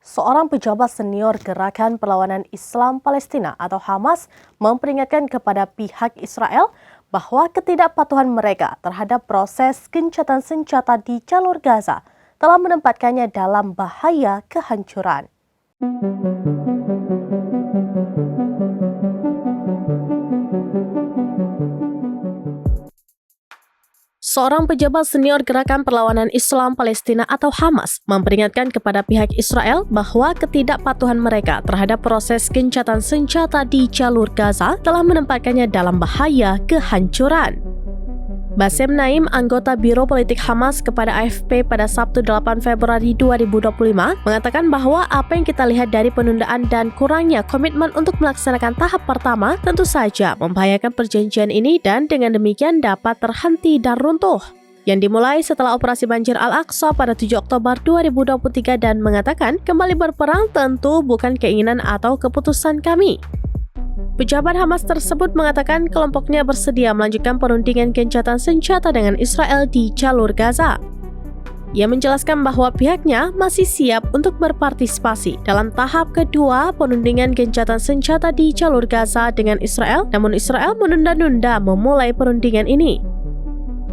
Seorang pejabat senior Gerakan Perlawanan Islam Palestina atau Hamas memperingatkan kepada pihak Israel bahwa ketidakpatuhan mereka terhadap proses gencatan senjata di jalur Gaza telah menempatkannya dalam bahaya kehancuran. Seorang pejabat senior Gerakan Perlawanan Islam Palestina atau Hamas memperingatkan kepada pihak Israel bahwa ketidakpatuhan mereka terhadap proses gencatan senjata di jalur Gaza telah menempatkannya dalam bahaya kehancuran. Bassem Naim, anggota Biro Politik Hamas kepada AFP pada Sabtu 8 Februari 2025, mengatakan bahwa apa yang kita lihat dari penundaan dan kurangnya komitmen untuk melaksanakan tahap pertama tentu saja membahayakan perjanjian ini dan dengan demikian dapat terhenti dan runtuh. Yang dimulai setelah operasi banjir Al-Aqsa pada 7 Oktober 2023 dan mengatakan kembali berperang tentu bukan keinginan atau keputusan kami. Pejabat Hamas tersebut mengatakan kelompoknya bersedia melanjutkan perundingan gencatan senjata dengan Israel di jalur Gaza. Ia menjelaskan bahwa pihaknya masih siap untuk berpartisipasi dalam tahap kedua perundingan gencatan senjata di jalur Gaza dengan Israel, namun Israel menunda-nunda memulai perundingan ini.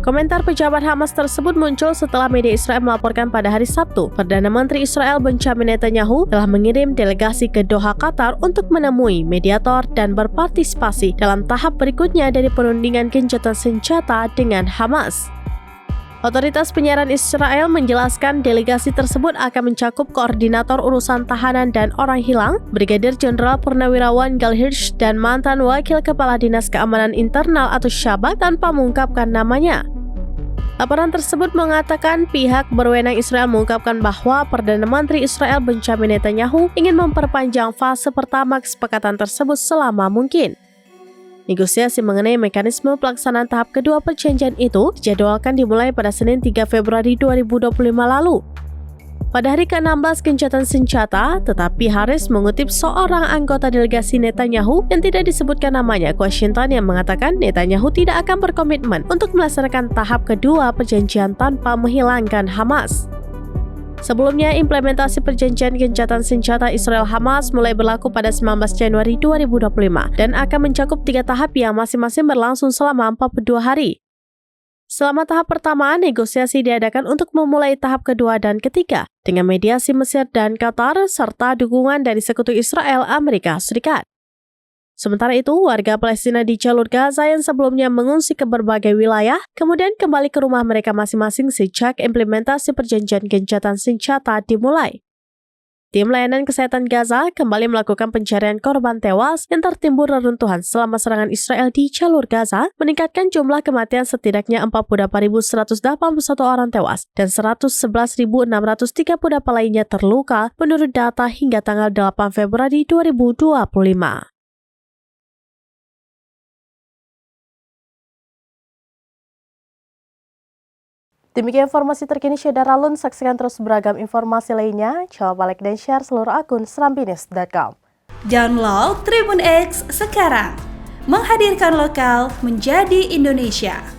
Komentar pejabat Hamas tersebut muncul setelah media Israel melaporkan pada hari Sabtu, Perdana Menteri Israel Benjamin Netanyahu telah mengirim delegasi ke Doha, Qatar untuk menemui mediator dan berpartisipasi dalam tahap berikutnya dari perundingan gencatan senjata dengan Hamas. Otoritas penyiaran Israel menjelaskan delegasi tersebut akan mencakup koordinator urusan tahanan dan orang hilang, Brigadir Jenderal Purnawirawan Gal Hirsch dan mantan wakil kepala Dinas Keamanan Internal atau Syabak tanpa mengungkapkan namanya. Laporan tersebut mengatakan pihak berwenang Israel mengungkapkan bahwa Perdana Menteri Israel Benjamin Netanyahu ingin memperpanjang fase pertama kesepakatan tersebut selama mungkin. Negosiasi mengenai mekanisme pelaksanaan tahap kedua perjanjian itu dijadwalkan dimulai pada Senin 3 Februari 2025 lalu. Pada hari ke-16 gencatan senjata, tetapi Haris mengutip seorang anggota delegasi Netanyahu yang tidak disebutkan namanya ke Washington yang mengatakan Netanyahu tidak akan berkomitmen untuk melaksanakan tahap kedua perjanjian tanpa menghilangkan Hamas. Sebelumnya, implementasi perjanjian gencatan senjata Israel-Hamas mulai berlaku pada 19 Januari 2025 dan akan mencakup 3 tahap yang masing-masing berlangsung selama 42 hari. Selama tahap pertama, negosiasi diadakan untuk memulai tahap kedua dan ketiga dengan mediasi Mesir dan Qatar serta dukungan dari sekutu Israel Amerika Serikat. Sementara itu, warga Palestina di jalur Gaza yang sebelumnya mengungsi ke berbagai wilayah kemudian kembali ke rumah mereka masing-masing sejak implementasi perjanjian gencatan senjata dimulai. Tim Layanan Kesehatan Gaza kembali melakukan pencarian korban tewas yang tertimbun reruntuhan selama serangan Israel di jalur Gaza, meningkatkan jumlah kematian setidaknya 48.181 orang tewas dan 111.638 lainnya terluka menurut data hingga tanggal 8 Februari 2025. Demikian informasi terkini Syedara Lun, saksikan terus beragam informasi lainnya. Coba like dan share seluruh akun serambinews.com. Download Tribun X sekarang, menghadirkan lokal menjadi Indonesia.